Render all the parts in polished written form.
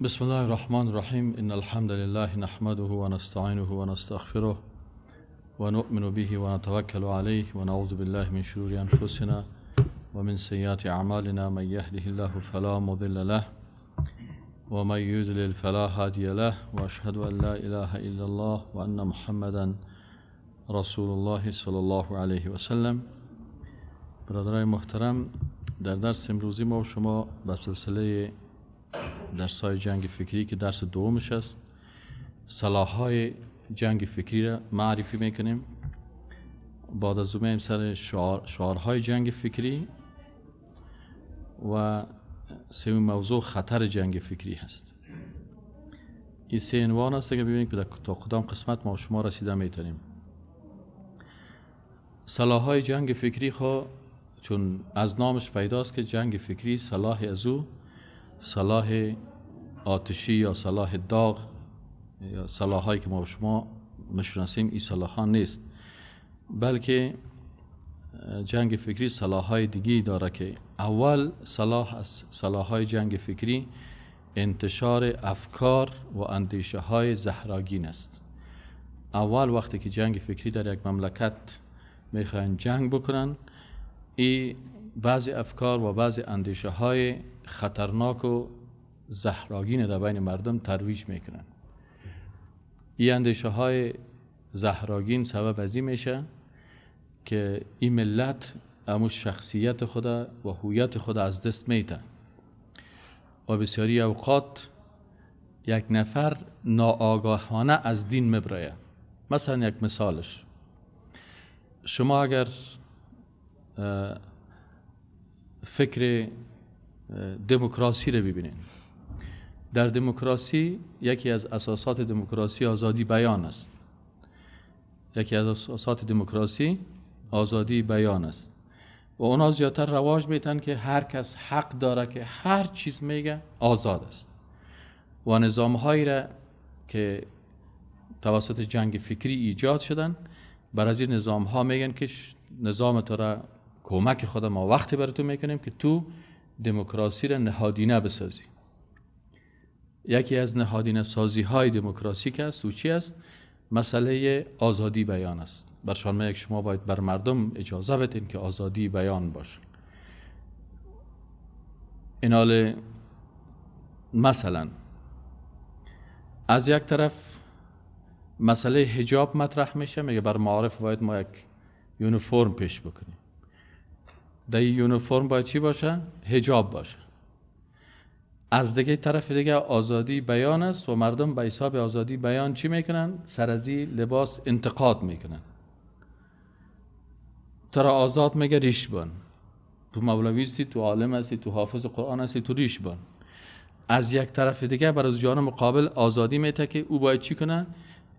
بسم الله الرحمن الرحيم إن الحمد لله نحمده ونستعينه ونستغفره ونؤمن به ونتوكل عليه ونعوذ بالله من شرور أنفسنا ومن سيئات أعمالنا من يهده الله فلا مضل له ومن يضلل فلا هادي له وأشهد أن لا إله إلا الله وأن محمدا رسول الله صلی الله علیه و سلم. برادرای محترم، در درس امروزی ما و شما به سلسله درس‌های جنگ فکری که درس دومش است سلاح‌های جنگ فکری را معرفی میکنیم. بعد از اون سر شعارهای جنگ فکری و سومین موضوع خطر جنگ فکری هست. این سه عنوان است که ببینید که تا کدام قسمت ما و شما رسیده میتونیم. سلاح‌های جنگ فکری چون از نامش پیداست که جنگ فکری سلاح از او سلاح آتشی یا سلاح داغ یا سلاح‌هایی که ما و شما میشناسیم این سلاح‌ها نیست، بلکه جنگ فکری سلاح‌های دیگی داره که اول سلاح از سلاح‌های جنگ فکری انتشار افکار و اندیشه‌های زهراگین است. اول وقتی که جنگ فکری در یک مملکت میخواین جنگ بکنن، این بعضی افکار و بعضی اندیشه های خطرناک و زهراگین در بین مردم ترویج میکنن. این اندیشه های زهراگین سبب از این میشه که این ملت امو شخصیت خود و هویت خود از دست میده و بسیاری اوقات یک نفر ناآگاهانه از دین میبره. مثلا یک مثالش، شما اگر فکر دموکراسی رو ببینید، در دموکراسی یکی از اساسات دموکراسی آزادی بیان است. یکی از اساسات دموکراسی آزادی بیان است و اونا زیادتر رواج میتن که هر کس حق داره که هر چیز میگه آزاد است و نظام‌هایی را که توسط جنگ فکری ایجاد شدن بر از این نظام‌ها میگن که نظام تو را کمک خود ما وقتی برای تو میکنیم که تو دموکراسی را نهادینه بسازی. یکی از نهادینه سازی های دموکراسی که است او چی است؟ مسئله آزادی بیان است. برشان میگه شما باید بر مردم اجازه بدین که آزادی بیان باشه. اینال مثلا از یک طرف مسئله حجاب مطرح میشه، میگه بر معارف باید ما یک یونیفرم پیش بکنیم. در این یونیفرم باید چی باشه؟ حجاب باشه. از دیگه طرف دیگه آزادی بیان است و مردم به حساب آزادی بیان چی میکنن؟ سر از این لباس انتقاد میکنن. ترا آزاد میگه ریش بان، تو مولوی هستی، تو عالم هستی، تو حافظ قرآن هستی، تو ریش بان. از یک طرف دیگه بر از جان مقابل آزادی میته که او باید چی کنه؟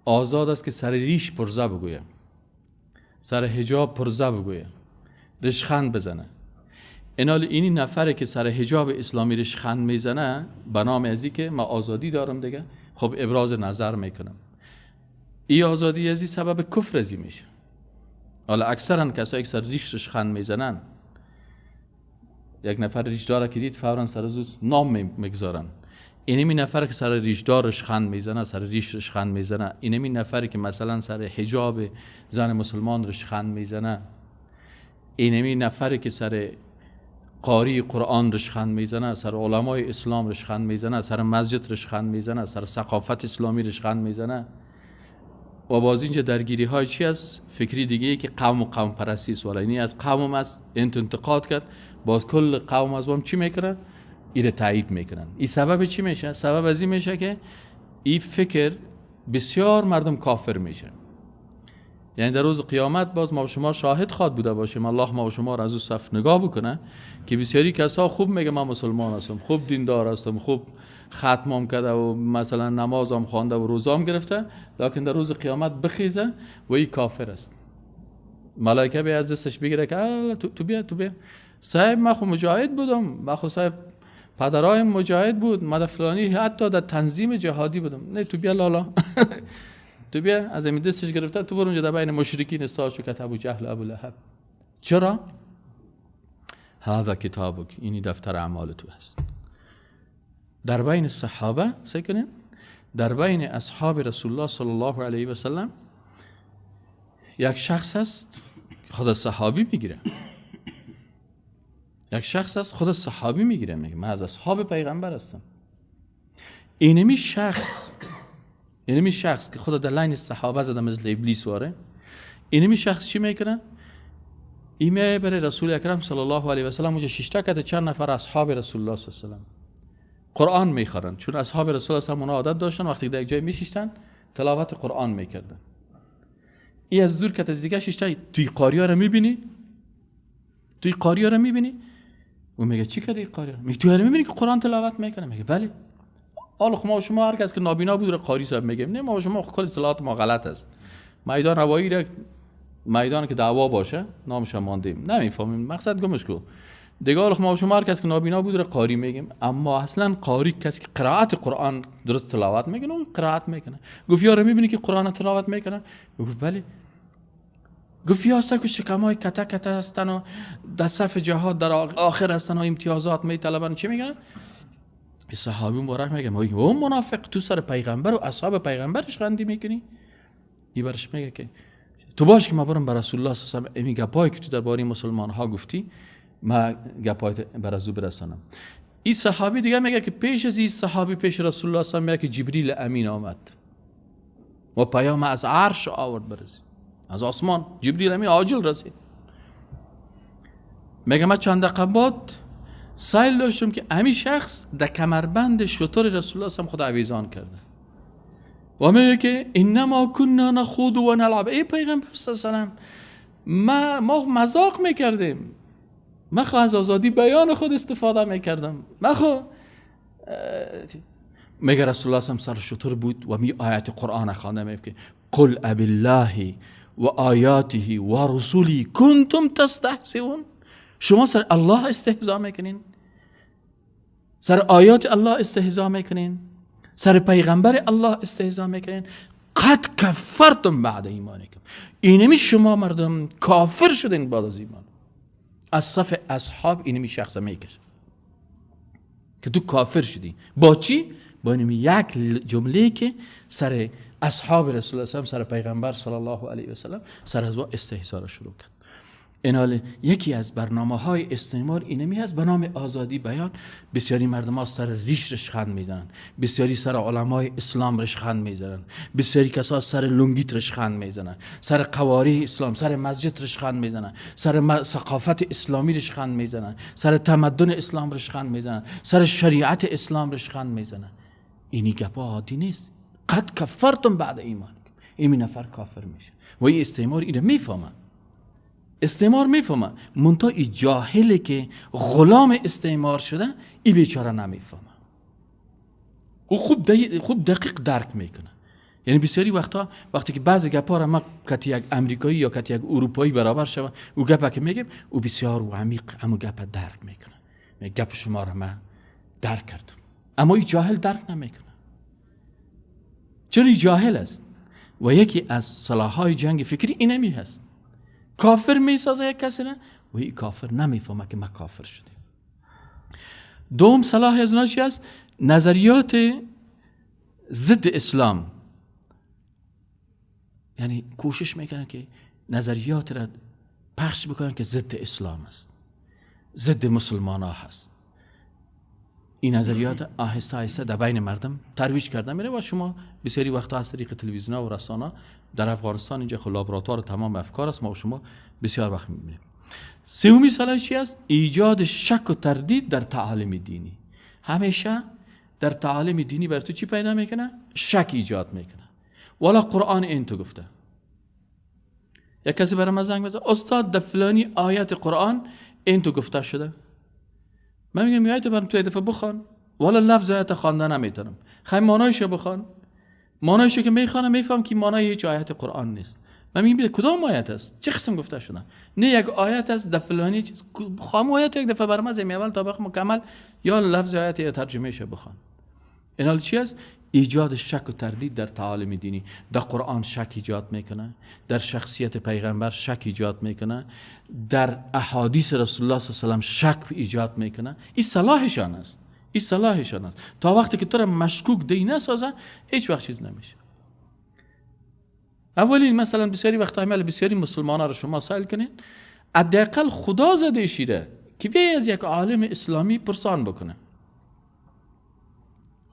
آزاد است که سر ریش پرزه بگویه، سر حجاب پرزه بگویه، رشخند بزنه. اینی نفره که سر حجاب اسلامی رشخند میزنه به نام ازی که ما آزادی دارم دیگه، خب ابراز نظر میکنم. این آزادی ازی سبب کفر ازی میشه. حالا اکثرا کسایی که سر ریش رشخند میزنن، یک نفر ریش داره که دید فوراً سر از نام میگذارن. اینمی نفر که سر ریش دار رشخند میزنه، سر ریش رشخند میزنه. اینمی نفری که مثلا سر حجاب زن مسلمان رشخند میزنه. اینمی نفری که سر قاری قرآن رشخند میزنه، سر علمای اسلام رشخند میزنه، سر مسجد رشخند میزنه، سر ثقافت اسلامی رشخند میزنه. و باز اینجا درگیری های چی است؟ فکری دیگه ای که قوم و قوم پرستی است. ولی از قوم از انتقاد کرد، باز کل قوم از هم چی میکنن؟ ایره تایید میکنن. این سبب چی میشه؟ سبب از این میشه که این فکر بسیار مردم کافر میشه. یعنی در روز قیامت باز ما و شما شاهد خواد بوده باشیم، الله ما و شما را از اون صف نگاه بکنه که بسیاری کسا خوب میگه من مسلمان هستم، خوب دیندار هستم، خوب ختمام کرده و مثلا نمازم خوانده و روزام گرفته، لکن در روز قیامت بخیزه و این کافر است. ملائکه به از دستش بگیره که تو بیا صاحب من خو مجاهد بودم، من خو صاحب پدرایم مجاهد بود، من فلانی حتی در تنظیم جهادی بودم. نه تو بیا لالا تو بیا، از این دستش گرفته تو برو اونجا در بین مشرکین استاد شو که ابو جهل ابو لهب. چرا؟ هذا کتابک، اینی دفتر اعمال تو هست. در بین صحابه سکنین، در بین اصحاب رسول الله صلی الله علیه و سلم یک شخص هست خود صحابی میگیره، یک شخص هست خود صحابی میگیره، میگه من از اصحاب پیغمبر هستم. اینمی شخص که خود در لاین صحابه زده مثل ابلیس واره، اینمی شخص چی میکنه؟ ایمه برای رسول اکرم صلی الله علیه و سلم اونجا شیشتا کت چند نفر اصحاب رسول الله صلی الله علیه و سلم قرآن میخورن، چون اصحاب رسول الله صلی الله علیه و سلم عادت داشتن وقتی در یک جای میشیشتن تلاوت قرآن میکردن. ای از دور کت از دیگه شیشتا توی قاریا رو میبینی؟ توی قاریا رو میبینی؟ و میگه چی کردی قاری؟ میگه توی رو میبینی که قرآن تلاوت میکنه؟ میگه بله. حالا ما شما هر کس که نابینا بود قاری صاحب میگه نه ما شما کل اصطلاحات ما غلط است. میدان هوایی را میدان که دعوا باشه نامش ماندیم نمیفهمیم مقصد گمش کو دیگه. حالا ما شما هر کس که نابینا بود قاری میگیم، اما اصلا قاری کسی که قرائت قرآن درست تلاوت میکنه اون قرائت میکنه. گفت یارو میبینی که قرآن تلاوت میکنه؟ گفت بله. گفت یاسا که شکمای کتا کتا هستن و در صف جهاد در آخر هستن و امتیازات میطلبن، چی میگن؟ صحابی مبارک میگه او منافق تو سر پیغمبر و اصحاب پیغمبرش خندی میکنی؟ این برش میگه که تو باش که ما برم بر رسول الله صلی الله علیه و آله این گپایی که تو درباره مسلمان ها گفتی ما گپای بر ازو برسانم. این صحابی دیگه میگه که پیش از این صحابی پیش رسول الله صلی الله علیه و آله میگه که جبریل امین آمد و پیام از عرش آورد برسید، از آسمان جبریل امین عاجل رسید. میگه من چند دقیقه بعد سایل داشتم که همین شخص در کمربند شتر رسول الله صلی الله علیه و آله آویزان کرده و میگه که انما كنا نخوض و نلعب. ای پیغمبر صلی الله علیه و آله ما مذاق میکردیم، من از آزادی بیان خود استفاده میکردم، من میگه رسول الله صلی الله علیه و آله سر شتر بود و می آیات قرآن خوانده میگه که قل اب الله و آیاته و رسولی کنتم تستهزئون. شما سر الله استهزا میکنین، سر آیات الله استهزا میکنین، سر پیغمبر الله استهزا میکنین. قد کفرتم بعد ایمانکم. اینمی شما مردم کافر شدین بعد از ایمان. از صف اصحاب اینمی شخص میکشه که تو کافر شدی. با چی؟ با اینمی یک جمله که سر اصحاب رسول الله صلی الله علیه و سر پیغمبر صلی الله علیه و سلم سر از استهزا را شروع کرد. اینال یکی از برنامه‌های استعمار اینمی هست به نام آزادی بیان. بسیاری مردم ها سر ریش رشخند میزنن، بسیاری سر علمای اسلام رشخند میزنن، بسیاری کسا سر لنگیت رشخند میزنن، سر قواره اسلام، سر مسجد رشخند میزنن، سر ثقافت اسلامی رشخند میزنن، سر تمدن اسلام رشخند میزنن، سر شریعت اسلام رشخند میزنن. اینی گپا عادی نیست. قد کفرتم بعد ایمان. این نفر کافر میشه و این استعمار اینو میفهمه. استعمار میفهمه، منتها این جاهله که غلام استعمار شده این بیچاره نمیفهمه. او خوب دقیق درک میکنه. یعنی بسیاری وقتا وقتی که بعضی گپا را ما کتی یک امریکایی یا کتی یک اروپایی برابر شود او گپا که میگیم او بسیار و عمیق همو گپا درک میکنه. میگه گپ شما را من درک کردم، اما این جاهل درک نمیکنه. چرا این جاهل است؟ و یکی از سلاح‌های جنگ فکری اینمی هست. کافر میسازه یک کسی را و این کافر نمیفهمه که ما کافر شدیم. دوم صلاح از اونها چی است؟ نظریات ضد اسلام. یعنی کوشش میکنن که نظریات را پخش بکنن که ضد اسلام است، ضد مسلمان ها هست. این نظریات آهسته آهسته در بین مردم ترویج کرده میره و شما بسیاری وقتا از طریق تلویزیون و رسانه در افغانستان اینجا لابراتوار تمام افکار است، ما و شما بسیار وقت میبینیم. سومی صلاح چی است؟ ایجاد شک و تردید در تعالیم دینی. همیشه در تعالیم دینی بر تو چی پیدا میکنه؟ شک ایجاد میکنه. والا قرآن این تو گفته. یک کسی برام من زنگ بزنه استاد در فلانی آیت قرآن این تو گفته شده. من میگم آیت برام تو دفعه بخوان. والا لفظ آیت خواندن نمیتونم. خواهی معنایشو بخوان. معنایشو که میخوانم میفهم که معنای هیچ آیت قرآن نیست. من میگم کدام آیت است؟ چه قسم گفته شده؟ نه یک آیت است در فلانی خواهم آیت یک دفعه برام از اول تا آخر مکمل یا لفظ آیت یا ترجمهشو بخوان. این حال چی است؟ ایجاد شک و تردید در تعالیم دینی. در قرآن شک ایجاد میکنه، در شخصیت پیغمبر شک ایجاد میکنه، در احادیث رسول الله صلی الله علیه و سلم شک ایجاد میکنه. این صلاحشان است. این صلاحشان است. تا وقتی که تو را مشکوک دی نسازه هیچ وقت چیز نمیشه. اولی مثلا بسیاری وقتا بسیاری مسلمانان را شما سائل کنین، حداقل خدا زده شیره که بیای از یک عالم اسلامی پرسان بکنه.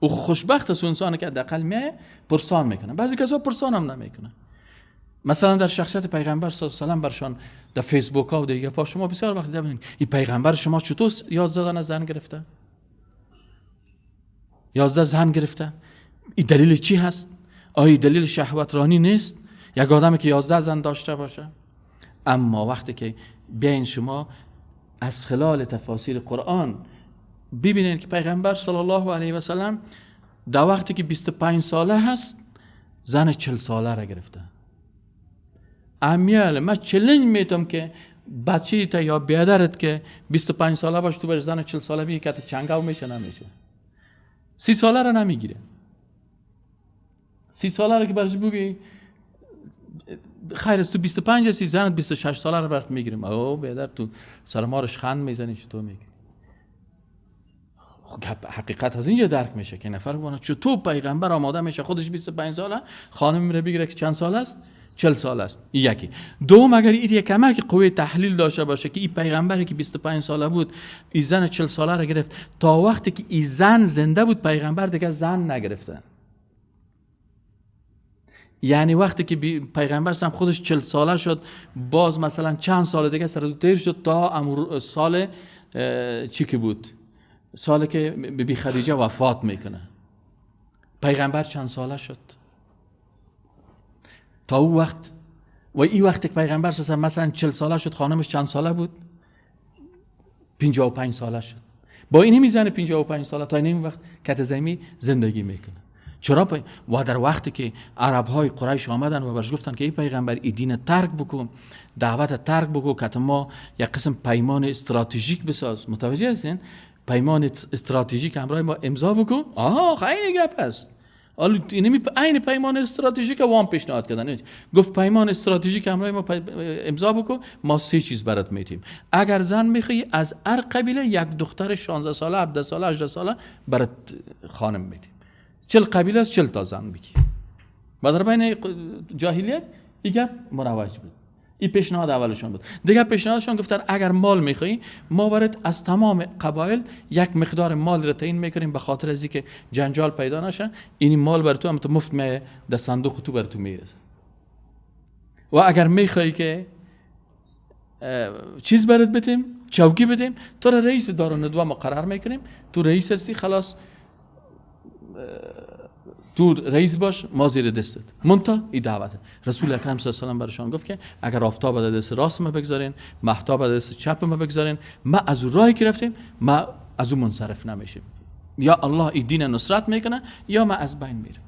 او خوشبخت است انسانی که حداقل میای پرسان میکنه. بعضی کسا پرسان هم نمیکنه. مثلا در شخصیت پیغمبر صلی الله علیه و آله برشان در فیسبوک ها و دیگه پا شما بسیار وقت دیدین این پیغمبر شما چطور 11 دانه زن گرفته؟ 11 زن گرفته؟ این دلیل چی هست؟ آیا دلیل شهوت رانی نیست؟ یک آدمی که 11 زن داشته باشه؟ اما وقتی که بیاین شما از خلال تفاسیر قرآن ببینید که پیغمبر صلی الله علیه و سلم در وقتی که 25 ساله هست زن 40 ساله را گرفته. امیال من چلنج میتم که بچه تا یا بیادرت که 25 ساله باشه تو بر زن 40 ساله بگی که چنگاو میشه نمیشه. 30 ساله را نمیگیره. 30 ساله را که برش بگی خیر است تو 25 هستی زنت 26 ساله را برات میگیریم. او بیادر تو سر مارش خند میزنی چطور میگی؟ حقیقت از اینجا درک میشه که نفر بگونه چطور پیغمبر آماده میشه خودش 25 ساله خانم میره بگیره که چند سال است؟ 40 سال است. یکی. دوم اگر این یک کمک قوه تحلیل داشته باشه که این پیغمبری که 25 ساله بود این زن 40 ساله را گرفت، تا وقتی که این زن زنده بود پیغمبر دیگه زن نگرفتن. یعنی وقتی که پیغمبر هم خودش 40 ساله شد باز مثلا چند سال دیگه سر دیر شد تا سال چی که بود؟ سالی که بی خدیجه وفات میکنه. پیغمبر چند ساله شد؟ تا او وقت و این وقت که پیغمبر مثلا 40 ساله شد خانمش چند ساله بود؟ 55 ساله شد. با اینی میزنه 55 ساله تا این وقت کت زمین زندگی میکنه. چرا و در وقتی که عرب های قریش آمدن و برش گفتن که ای پیغمبر ای دین ترک بکن، دعوت ترک بکن که ما یک قسم پیمان استراتژیک بساز. متوجه هستین؟ پیمان استراتژیک همراه ما امضا بکن. خیلی گپ است. حالا این پیمان استراتژیک وام پیشنهاد کردن. گفت پیمان استراتژیک همراه ما امضا بکن، ما 3 چیز برات میتیم. اگر زن میخوای از هر قبیله یک دختر 16 ساله 17 ساله 18 ساله برات خانم میتیم. 40 قبیله از 40 تا زن بگی. و در بین جاهلیت این مروج بود. این پیشنهاد اولشون بود. دیگه پیشنهادشون گفتن اگر مال میخوایی ما برات از تمام قبایل یک مقدار مال رو تعیین میکنیم به خاطر از اینکه جنجال پیدا نشه. این مال بر تو هم تو مفت می در صندوق تو بر تو میرسه. و اگر میخوایی که چیز برات بدیم، چوکی بدیم، تو را رئیس دارالندوه مقرر میکنیم. تو رئیس هستی خلاص تو رئیس باش ما زیر دستت. منتها این دعوته. رسول اکرم صلی الله علیه و آله برشان گفت که اگر آفتاب در دست راست ما بگذارین، مهتاب در دست چپ ما بگذارین، ما از اون راهی که رفتیم ما از اون منصرف نمیشیم. یا الله این دین نصرت میکنه یا ما از بین میرم.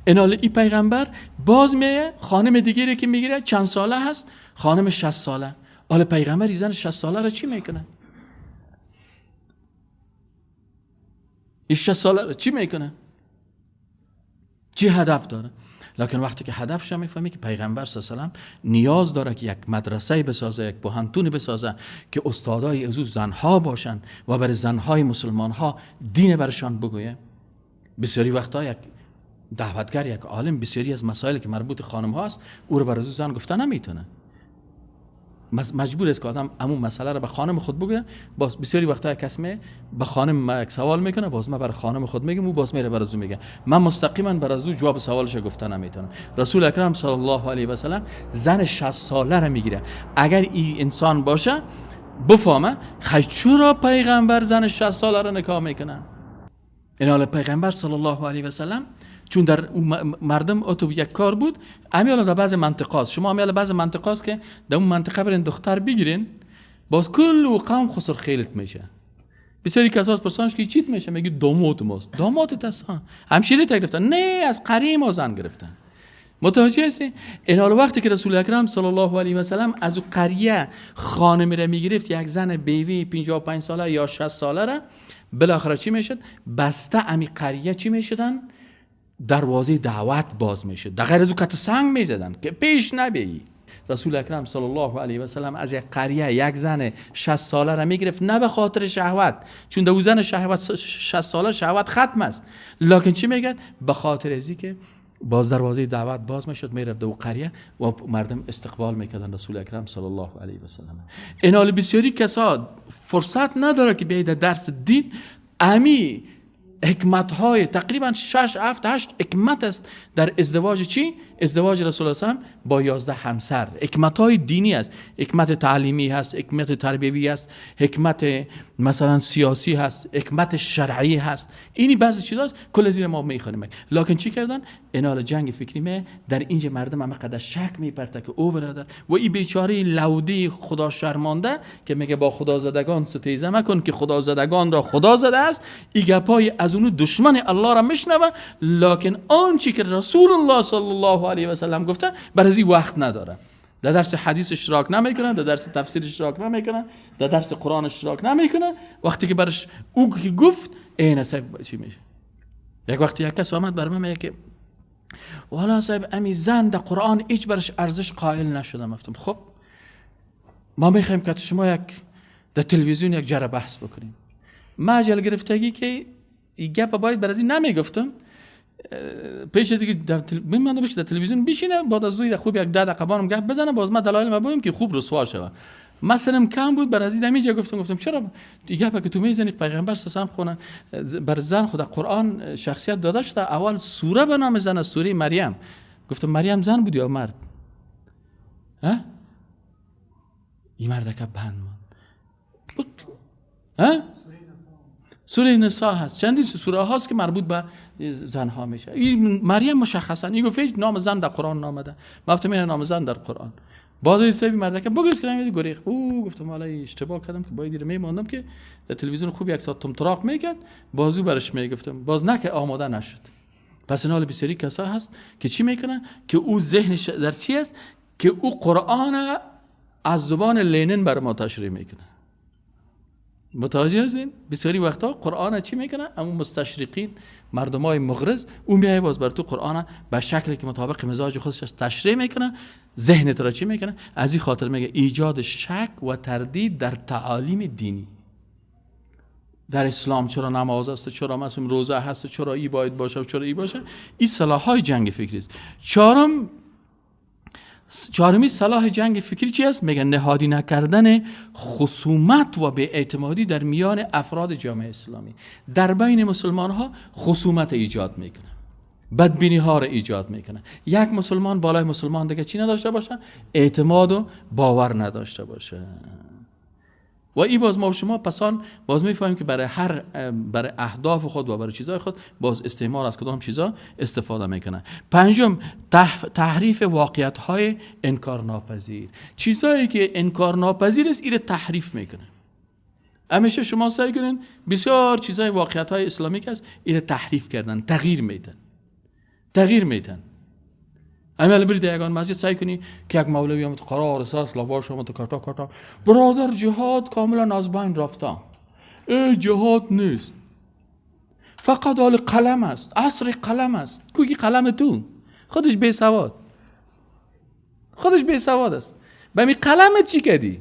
اینال این پیغمبر باز میه خانم دیگری که میگیره چند ساله هست؟ خانم 60 ساله. حالا پیغمبر این زن 60 ساله را چی میکنه؟ این 60 ساله چی میکنه؟ چی هدف داره؟ لکن وقتی که هدفش میفهمی که پیغمبر صلی الله علیه و آله نیاز داره که یک مدرسه بسازه، یک پوهنتون بسازه که استادای از زنها باشن و برای زنهای مسلمان ها دین برشان بگویه. بسیاری وقتا یک دعوتگر، یک عالم بسیاری از مسائل که مربوط خانم هاست او رو برای زن گفته نمیتونه. مجبور است که آدم همون مسئله رو به خانم خود بگه. باز بسیاری وقتا کسی به خانم یک سوال میکنه، باز من برای خانم خود میگم، او باز میره برای او میگه. من مستقیما برای او جواب سوالش گفته نمیتونم. رسول اکرم صلی الله علیه و سلم زن 60 ساله رو میگیره. اگر این انسان باشه بفهمه چرا پیغمبر زن 60 ساله رو نکاح میکنه. این حال پیغمبر صلی الله علیه و سلم چون در مردم اتو یک کار بود، امیالا در بعض منطقاست، شما امیالا بعض منطقاست که در اون منطقه برین دختر بگیرین باز کل قوم خسر خیلت میشه. بسیاری کساس پرسانش که چیت میشه؟ میگه داموت ماست. داموت هستن همشیره تا گرفتن؟ نه، از قریم ها زن گرفتن. متوجه هستی؟ این حال وقتی که رسول اکرم صلی الله علیه و سلم از اون قریه خانمی را میگرفت، یک زن بیوی 55 ساله یا 60 ساله را، بالاخره چی میشد؟ بسته امی قریه چی میشدن؟ دروازه دعوت باز میشد. در غیر از او کت سنگ میزدن که پیش نبیی. رسول اکرم صلی الله علیه و سلم از یک قریه یک زن 60 ساله را میگرفت، نه به خاطر شهوت، چون دو زن شهوت 60 ساله شهوت ختم است، لکن چی میگه؟ به خاطر ازی که باز دروازه دعوت باز میشد، میرفت دو قریه و مردم استقبال میکردن رسول اکرم صلی الله علیه و سلم. این حال بسیاری کسا فرصت نداره که بیاید درس دین. امی حکمت های تقریبا 6 7 8 حکمت است در ازدواج. چی؟ ازدواج رسول الله صلی الله علیه و با 11 همسر. حکمت های دینی است، حکمت تعلیمی هست، حکمت تربیوی است، حکمت مثلا سیاسی هست، حکمت شرعی هست. اینی بعضی چیزاست کل زیر ما میخوانیم. لکن چی کردن؟ اینال جنگ فکری می در اینجا مردم هم قدر شک میپرته که او برادر و این بیچاره لودی خدا شرمانده که میگه با خدا زدگان ستیزه مکن که خدا زدگان را خدا زده است. این گپای از اونو دشمن الله را میشنوه، لکن آنچه که رسول الله صلی الله علیه و سلم گفته برای وقت نداره. در درس حدیث اشتراک نمیکنه، در درس تفسیر اشتراک نمیکنه، در درس قرآن اشتراک نمیکنه. وقتی که برش او که گفت این صاحب چی میشه؟ یک وقتی یک کس آمد برام میگه که والا صاحب امی زن در قرآن هیچ برش ارزش قائل نشدم. گفتم خب ما میخوایم که شما یک در تلویزیون یک جره بحث بکنیم. ما عجل گرفتگی که این گپ باید برازی نمیگفتم. پیش از اینکه میموندم که در تلویزیون بشینه بعد از زوی خوب یک 10 دقیقه بانم گپ بزنم، باز ما دلایل ما بگم که خوب رسوا شوه. مثلا کم بود برازی نمیجا گفتم چرا دیگه گپ که تو میزنی پیغمبر صلی الله علیه و خونه بر زن خدا قرآن شخصیت داده شده. اول سوره به نام زن، سوره مریم. گفتم مریم زن بود یا مرد؟ ها این مرد که بند بود. ها سوره نساء هست، چندین سوره هاست که مربوط به زنها میشه. این مریم مشخصا این گفت نام زن در قرآن نامده. گفتم این نام زن در قرآن. بعد این سبی مرد که بگریز کردم گریخ. او گفتم حالا اشتباه کردم که باید میموندم که در تلویزیون خوب یک ساعت تمطراق میکرد، بازو برش میگفتم باز نه که آماده نشد. پس این حال بسیاری کسا هست که چی میکنن که او ذهنش در چی است که او قرآن از زبان لنین بر ما تشریح میکنه. متوجه هستین؟ بسیاری وقتا قرآن چی میکنه؟ اما مستشرقین مردمای مغرض او میایه باز بر تو قرآن به شکلی که مطابق مزاج خودش تشریح میکنه، ذهن تو را چی میکنه؟ از این خاطر میگه ایجاد شک و تردید در تعالیم دینی. در اسلام چرا نماز است، چرا مثلا روزه هست، چرا ای باید باشه و چرا ای باشه. این صلاح‌های جنگ فکری است. چهارمی صلاح جنگ فکری چی است؟ میگن نهادی نکردن خصومت و بی‌اعتمادی در میان افراد جامعه اسلامی. در بین مسلمان ها خصومت ایجاد میکنه، بدبینی ها را ایجاد میکنه. یک مسلمان بالای مسلمان دیگه چی نداشته باشه؟ اعتماد و باور نداشته باشه. و این باز ما و شما پسان باز میفهمیم که برای اهداف خود و برای چیزهای خود باز استعمار از کدام چیزا استفاده میکنه. پنجم تحریف واقعیت های انکار ناپذیر. چیزهایی که انکار ناپذیر است این تحریف میکنه. همیشه شما سعی کنین بسیار چیزهای واقعیت های اسلامی که است این تحریف کردن، تغییر میدن. اما برید یگان مسجد سعی کنی که یک مولوی هم قرار اساس لواش هم تو کاتا برادر جهاد کاملا از بین رفته. جهاد نیست، فقط حال قلم است، عصر قلم است. کوکی قلم تو خودش بی سواد است. به می قلمت چی کردی؟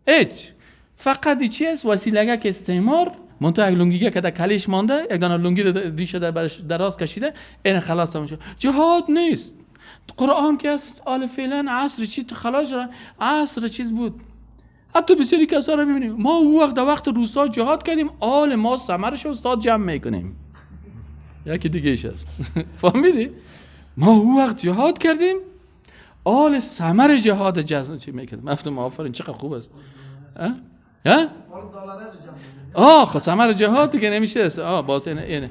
هیچ. فقط چی است؟ وسیله که استعمار منتها یک لنگیگه که در کلیش مانده، یک دانه لنگی رو ریشه در برش دراز کشیده، این خلاص تمام شد. جهاد نیست. قرآن که است آل فعلا عصر چی خلاص شد، عصر چیز بود. حتی بسیاری کسا رو ببینیم ما او وقت روستا جهاد کردیم، آل ما ثمرش استاد جمع میکنیم. یکی دیگه ایش است. فهمیدی؟ ما او وقت جهاد کردیم، آل ثمر جهاد جزا چی میکنیم. مفتم آفرین چقدر خوب است. خب ثمر جهاد دیگه نمیشه. باز اینه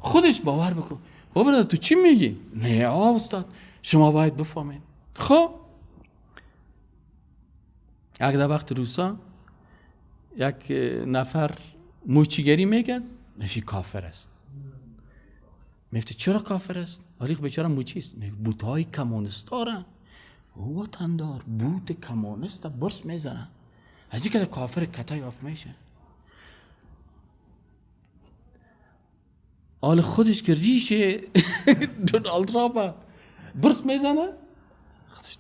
خودش باور بکن. بابا تو چی میگی؟ نه استاد شما باید بفهمین. خب یک در وقت روسا یک نفر موچیگری میکرد، میفتی کافر است. میفتی چرا کافر است؟ ولی بیچاره موچی است. بوتهای کمونست داره، وطن دار بوت کمونست برس میزنه، از این که کافر کتای آف میشه. حال خودش که ریشه دونالد ترامپ برس میزنه، خودش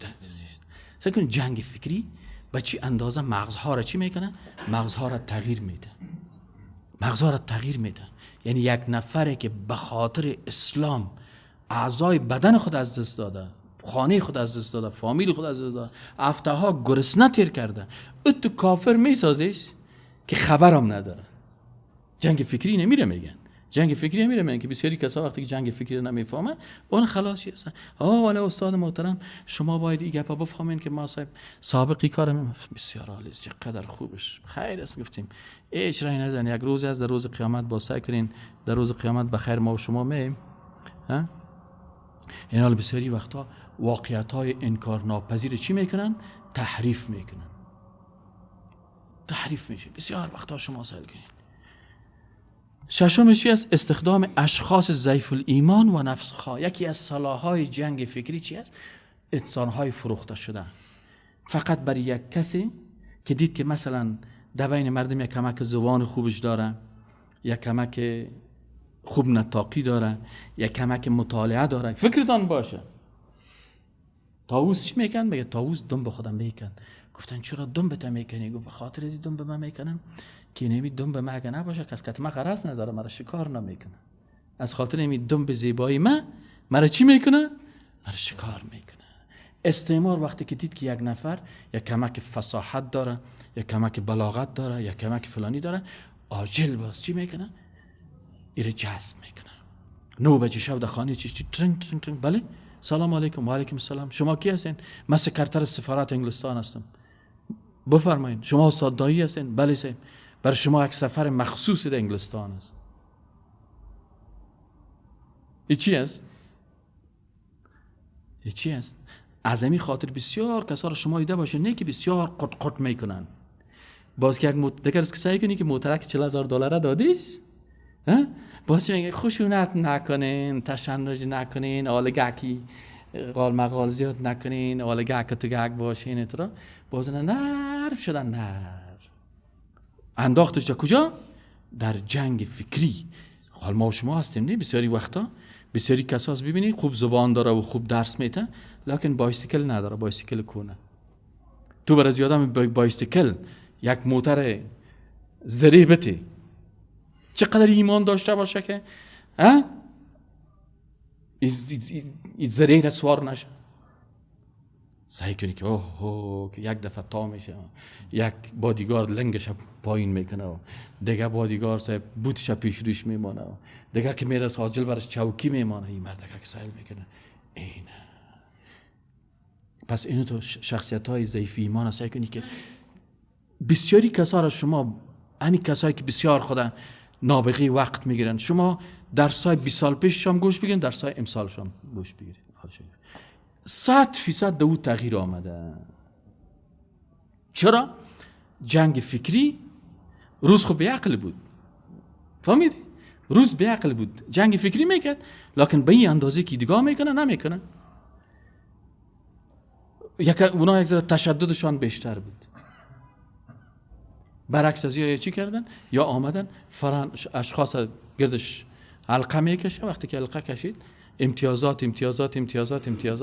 فکر کنید جنگ فکری به چی اندازه مغزها را چی میکنه؟ مغزها را تغییر میده. مغزها را تغییر میده. یعنی یک نفره که به خاطر اسلام اعضای بدن خود از دست داده، خانه خود از دست داده، فامیل خود از دست داده، هفته ها گرسنه تیر کرده، تو کافر میسازیش که خبرم نداره. جنگ فکری نمیره میگن. جنگ فکری نمیره میگن که بسیاری کسا وقتی که جنگ فکری نمیفهمه اون خلاص چی هستن. ولی استاد محترم شما باید این گپا بفهمین که ما صاحب سابقی کارم بسیار عالی است، چقدر خوبش خیر است. گفتیم هیچ رای نزن، یک روز از در روز قیامت با سعی کنین در روز قیامت بخیر ما و شما میم. ها این حال بسیاری وقتا واقعیت‌های انکار ناپذیر چی میکنن؟ تحریف میکنن. تحریف میشه. بسیار وقتا شما سعی کنین. ششم چی است؟ استخدام اشخاص ضعیف الایمان و نفسخواه. یکی از سلاح‌های جنگ فکری چی است؟ انسان‌های فروخته شده. فقط برای یک کسی که دید که مثلا در بین مردم یک کمک زبان خوبش داره، یک کمک خوب نطاقی داره، یک کمک مطالعه داره، فکرتان باشه. طاووس چی میکن؟ میگه طاووس دم به خودم میکن. گفتن چرا دم به تو میکنی؟ گفت به خاطر از دم به من میکنم که نمی دم به من اگه نباشه کس کتما غرض نداره، مرا شکار نمیکنه. از خاطر نمی دم به زیبایی من مرا چی میکنه؟ مرا شکار میکنه. استعمار وقتی که دید که یک نفر یک کمک فصاحت داره، یک کمک بلاغت داره، یک کمک فلانی داره، عاجل باز چی میکنه؟ ایره جذب میکنه. 9 بجه شب در خانه چی ترنگ ترنگ ترنگ، بله سلام علیکم. و علیکم السلام. شما کی هستین؟ من سکرتر سفارت انگلستان هستم. بفرمایید. شما استاد دایی هستین؟ بله سیم. برای شما یک سفر مخصوص در انگلستان است. این چی است؟ این چی است؟ از همین خاطر بسیار کسا را شما دیده باشه نه که بسیار قط قط میکنن. باز که یک دیگر است که سعی کنی که موترک $40,000 دادیش، باز میگه خشونت نکنین، تشنج نکنین، آلگاکی قال مقال زیاد نکنین، آلگاک تو گاک باشین اترا. باز نرم شدن نر انداختش کجا؟ در جنگ فکری. حال ما و شما هستیم نه بسیاری وقتا بسیاری کساس ببینید خوب زبان داره و خوب درس میته لکن بایسیکل نداره، بایسیکل کنه. تو برای زیادم بایسیکل یک موتر ذریبته چقدر ایمان داشته باشه که این ذریع سوار نشه. سعی کنی که که یک دفعه تا میشه، یک بادیگارد لنگش پایین میکنه، دیگه بادیگارد صاحب بوتش پیش روش میمانه، دیگه که میره ساجل برش چوکی میمانه. این مرد که سعی میکنه اینه. پس اینو تو شخصیت های ضعیف ایمان سعی کنی که بسیاری کسا را شما همین کسایی که بسیار خدا نابغه وقت میگیرن، شما درسای 20 سال پیش شام گوش بگیرین، درسای امسال شام گوش بگیرین، 100% دو تغییر آمده. چرا؟ جنگ فکری روز خب به عقل بود، فهمیدی؟ روز به عقل بود، جنگ فکری میکرد لکن به این اندازه که دیگاه میکنه نمیکنه. اونا یک ذره تشددشان بیشتر بود. برعکس از یا چی کردن؟ یا آمدن اشخاص گردش حلقه میکشه. وقتی که حلقه کشید امتیازات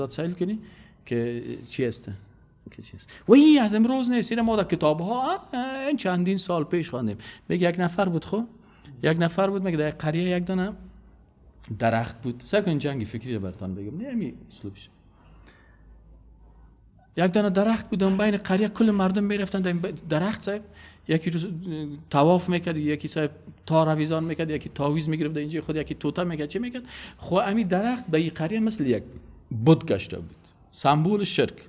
سیل کنی که چی هسته؟ و این از امروز نیست، این ما در کتاب ها این چندین سال پیش خواندیم. میگه یک نفر بود، خب یک نفر بود، میگه در قریه یک دانه درخت بود. سعی کن جنگ فکری رو براتون بگم، نمی اسلوبش. یک دانه درخت بود اون بین قریه، کل مردم میرفتن در درخت صاحب، یکی رو طواف میکرد، یکی صاحب تار آویزان میکرد، یکی تاویز میگرفت در اینجا خود، یکی طوطا میکرد، چه میکرد. خو همین درخت به این قریه مثل یک بت گشته بود، سمبول شرک.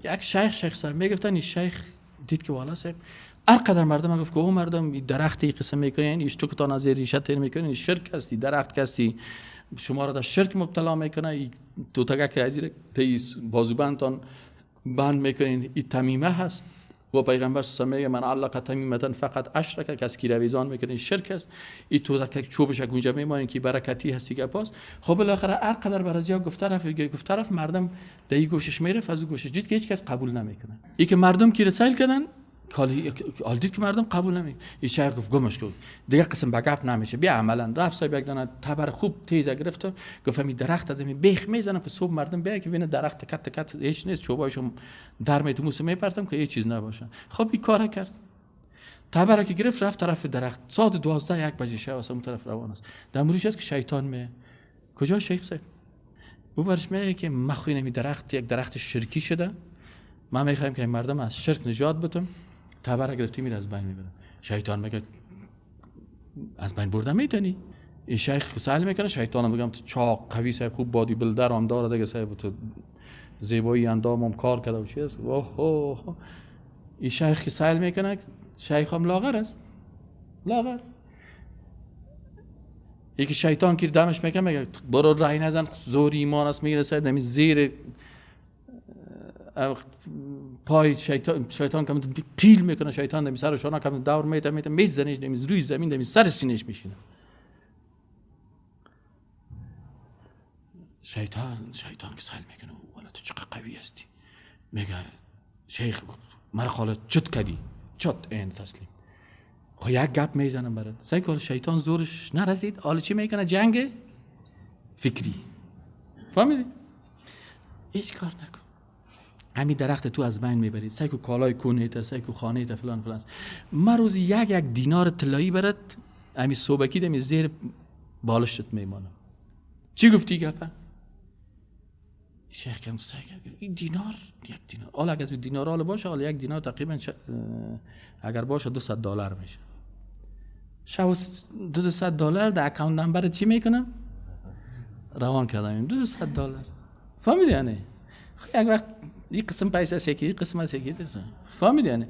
یک شیخ صاحب میگفتن، این شیخ دید که والا صاحب هر قدر مردم گفت که او مردم این درخت این قسم میکنین، این چوکتان از ریشه تیر میکنین، این شرک هستی، درخت هستی، شما را در شرک مبتلا میکنه. این طوطا که از بازوبندتان بند میکنین، این تمیمه هست. و پیغمبر صلی الله علیه و آله من علق تمیمتن فقط اشرک، کس کی رویزان میکنه شرک است. این تو که چوبش گونجا میمونه که برکتی هستی که پاس. خب بالاخره هر قدر برازیا گفت طرف مردم در این گوشش میره، از اون گوشش دید که هیچ کس قبول نمیکنه. این که مردم کی رسایل کردن حال دید که مردم قبول نمی. این شیخ گفت گمش کن دیگه قسم بگپ نمیشه بیا عملا رفت صاحب یک دانه تبر خوب تیز گرفت گفت می درخت از این بیخ میزنم که صبح مردم بیا که ببینه درخت تکت تکت هیچ نیست چوبایشون در میت موسی میپرتم که هیچ چیز نباشه. خب این کارا کرد تبر که گرفت رفت طرف درخت ساعت 12 1 بجه شب واسه اون طرف روان است. در موریش است که شیطان می کجا شیخ صاحب او برش میگه که مخوین می درخت یک درخت شرکی شده من میخوایم که این مردم از شرک نجات بدم تبر گرفتی میره از بین میبرم. شیطان میگه از بین بردن میتونی. این شیخ سوال میکنه شیطان میگم تو چاق قوی صاحب خوب بادی بلدر هم داره دیگه صاحب تو زیبایی اندامم کار کرده و چیز اوه این شیخ که سوال میکنه شیخ هم لاغر است لاغر یکی شیطان که دمش میگه برو رای نزن زور ایمان است میگه صاحب نمی زیر پای شیطان که پیل میکنه شیطان نمی سرشون که دور میته میزنش نمی روی زمین نمی سر سینش میشینه. شیطان که سال میکنه والا تو چقدر قوی هستی میگه شیخ مرا خالت چت کردی چت این تسلیم خب یک گپ میزنم برات سعی کن شیطان زورش نرسید حالا چی میکنه جنگ فکری فهمیدی هیچ کار نکن همین درخت تو از بین میبرید سعی کن کالای کونیت سعی کن خانیت فلان فلان ما روزی یک دینار طلایی برات همین صوبکی دمی زیر بالشت میمانم. چی گفتی گپا شیخ کم سعی کرد این دینار یک دینار حالا اگه از دینار حالا باشه حالا یک دینار تقریبا اگر باشه $200 میشه شو $200 در اکانت نمبر چی میکنم روان کردم $200 فهمیدی یعنی یک وقت این قسم پیسه است یکی قسم است یکی فهمیدی یعنی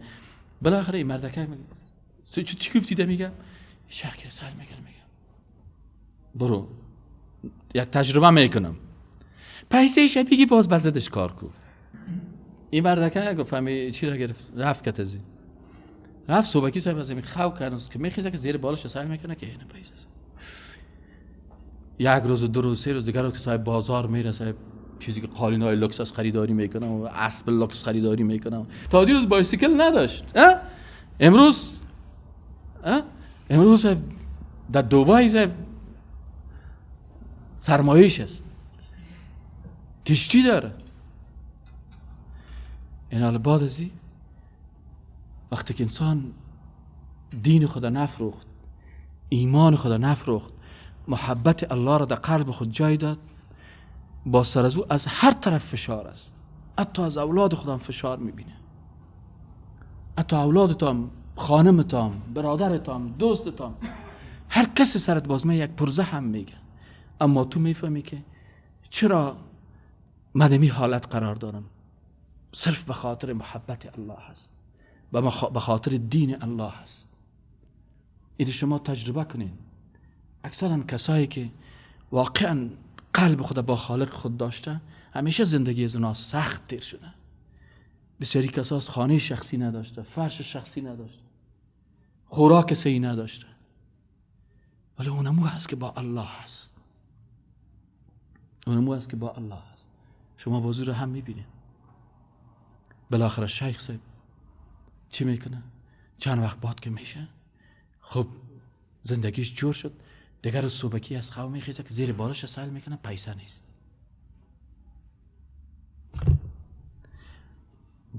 بالاخره این مردکه میگه چی گفتی ده میگم شیخ که سال میگم برو یک تجربه میکنم پیسه شبیگی باز بزدش کار کو این مردکه گفتم چی را گرفت رفت کتازی رفت صبحکی صاحب از این خو کرد که میخیزه که زیر بالش سال میکنه که این پیسه یک روز و 2 روز 3 روز دیگر رو که صاحب بازار میره صاحب چیزی که قالینای لوکس از خریداری میکنه و اسب لوکس خریداری میکنه تا دیروز بایسیکل نداشت امروز در دبی صاحب سرمایش است کشتی داره این حال بعد ازی وقتی که انسان دین خدا نفروخت ایمان خدا نفروخت محبت الله را در قلب خود جای داد با سر از او از هر طرف فشار است حتی از اولاد خودم فشار میبینه حتی اولادتام خانمتام برادرتام دوستتام هر کسی سرت بازمه یک پرزه هم میگه اما تو میفهمی که چرا مدمی حالت قرار دارم صرف به خاطر محبت الله هست و به خاطر دین الله هست. این شما تجربه کنین اکثرا کسایی که واقعا قلب خود با خالق خود داشته همیشه زندگی از اونا سخت تیر شده. بسیاری کسا خانه شخصی نداشته فرش شخصی نداشته خوراک صحیح نداشته ولی اونمو هست که با الله هست اونمو هست که با الله هست. شما بازو رو هم میبینید بالاخره شیخ صاحب چی میکنه چند وقت بعد که میشه خب زندگیش جور شد دیگر رو صبحکی از خواب میخیزه که زیر بالش سال میکنه پیسه نیست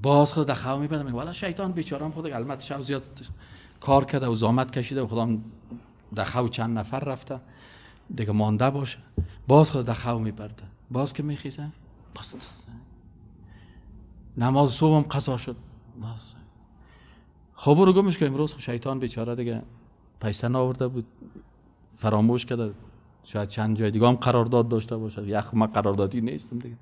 باز خود در خواب میبرده میگه والا شیطان بیچارم خود البته شب زیاد کار کرده و زحمت کشیده و خودم در خواب چند نفر رفته دیگه مانده باشه باز خود در خواب میبرده باز که میخیزه باز نماز صبحم قضا شد خب برو گمش که امروز شیطان بیچاره دیگه پیسه نآورده بود فراموش کرده شاید چند جای دیگه هم قرارداد داشته باشه یک من قراردادی نیستم دیگه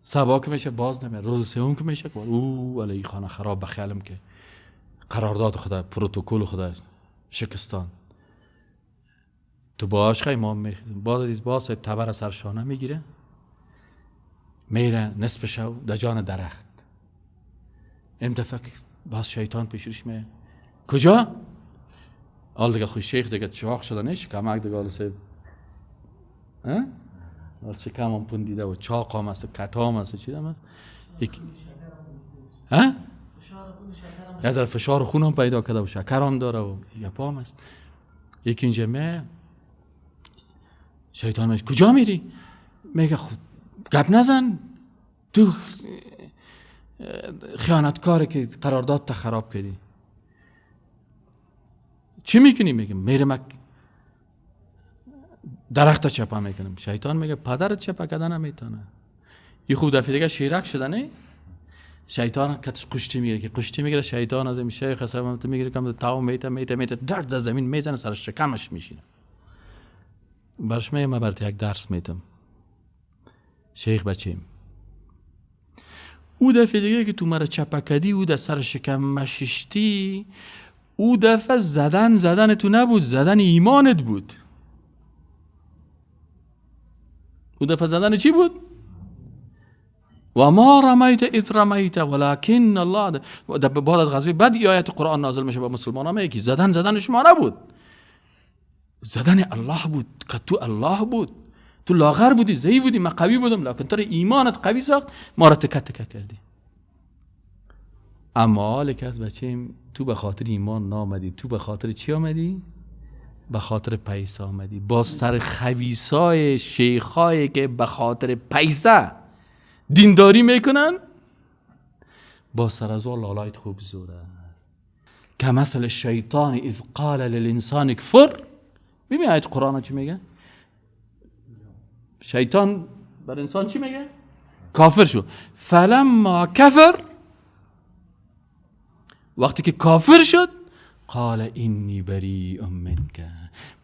سبا که میشه باز نمیاد روز سوم که میشه ولی این خانه خراب بخیالم که قرارداد خدا پروتکل خدا شکستان تو باش خیلی امام میخیزم باز تبر سرشانه میگیره میره نصف شو در جان درخت این دفعه باز شیطان پیشش میه کجا؟ حال دیگه خوی شیخ دیگه چاق شده نیست کمک دیگه حال سه حال چه کم هم پوندیده و چاق هم هست کت هم هست چیز هم هست یه ذره فشار خون هم پیدا کرده و شکر هم داره و یه پام است. یکی اینجا شیطان میگه کجا میری؟ میگه خود گپ نزن، تو خیانتکاره که قرارداد تا خراب کردی. چی میکنی؟ میگه میرم درخت چپا میکنم. شیطان میگه پدرت چپا کردن نمیتونه. یه خود دفعه دیگه شیرک شده نه؟ شیطان کتش قشتی میگیره که قشتی میگیره شیطان از این شیخ حسابت میگیره که تاو میته درد از زمین میزنه سر شکمش میشینه. برش میگه من برات یک درس میدم شیخ بچیم. او دفعه دیگه که تو مرا چپا کردی او در سر شکم مششتی، او دفعه زدن تو نبود، زدن ایمانت بود. او دفعه زدن چی بود؟ و ما رمیت اذ رمیت ولکن الله. بعد از غزوه بعد آیت قرآن نازل میشه به مسلمانان میگه که زدن شما نبود، زدن الله بود که تو الله بود. تو لاغر بودی، ضعیف بودی، من قوی بودم، لکن تو ایمانت قوی ساخت، ما را تکه کردی. اما حال که از بچه‌م تو به خاطر ایمان نامدی، تو به خاطر چی آمدی؟ به خاطر پیسه آمدی. با سر خبیثای شیخایی که به خاطر پیسه دینداری میکنن، با سر از لالایت خوب زور است. که مثل شیطان اذ قال للانسان کفر. ببین آیت قرآن چی میگه؟ شیطان بر انسان چی میگه؟ کافر شو. فلما کفر، وقتی که کافر شد، قال اینی بریء منک،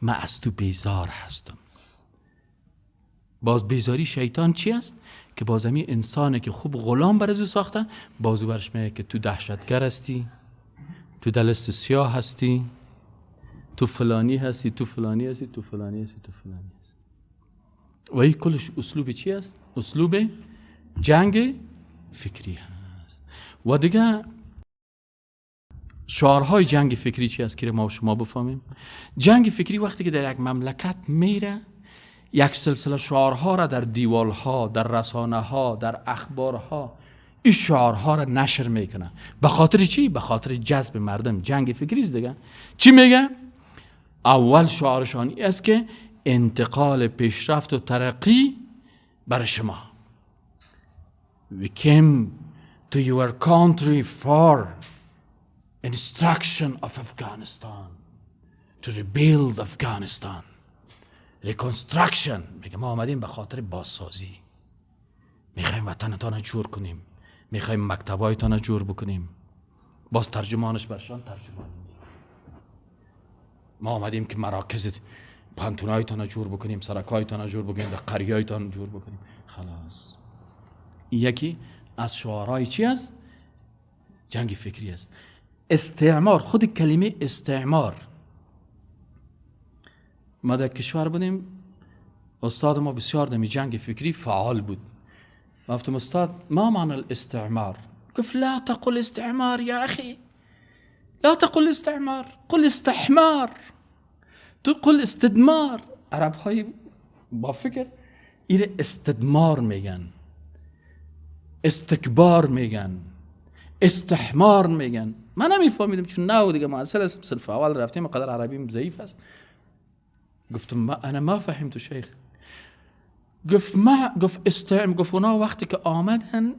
من از تو بیزار هستم. باز بیزاری شیطان چی است؟ که باز همین انسانه که خوب غلام برازو ساخته، بازو برش میگه که تو دهشتگر هستی، تو دلست سیاه هستی، تو فلانی هستی، تو فلانی هستی، تو فلانی هستی، تو فلانی هستی. و این کلش اسلوب چی است؟ اسلوب جنگ فکری هست. و دیگه شعارهای جنگ فکری چی است که ما و شما بفهمیم؟ جنگ فکری وقتی که در یک مملکت میره، یک سلسله شعارها را در دیوالها، در رسانه ها، در اخبارها، این شعارها را نشر میکنه. به خاطر چی؟ به خاطر جذب مردم. جنگ فکری است دیگه. چی میگه؟ اول شعارشان است که انتقال پیشرفت و ترقی برای شما. We came to your country for instruction of Afghanistan, to rebuild Afghanistan, reconstruction. میگه ما آمدیم به خاطر بازسازی، میخوایم وطنتان جور کنیم، میخوایم مکتبایتان جور بکنیم. باز ترجمانش برشان ترجمان. ما آمدیم که مراکز پانتونایتان جور بکنیم، سرکایتان جور بکنیم، در قریایتان جور بکنیم. خلاص. یکی از شعارهای چی است؟ جنگ فکری است. استعمار، خود کلمه استعمار، ما در کشور بودیم، استاد ما بسیار در جنگ فکری فعال بود. گفتم استاد ما معنی الاستعمار؟ گفت لا تقل استعمار یا اخی، لا تقل استعمار، قل استحمار، تو قل استدمار. عرب های با فکر ایره استدمار میگن، استکبار میگن، استحمار میگن. من نمیفهمیدم چون نه دیگه ما اصلا صنف اول رفتیم، قدر عربیم ضعیف است. گفتم انا ما فهمت شیخ. گفت اونا وقتی که آمدن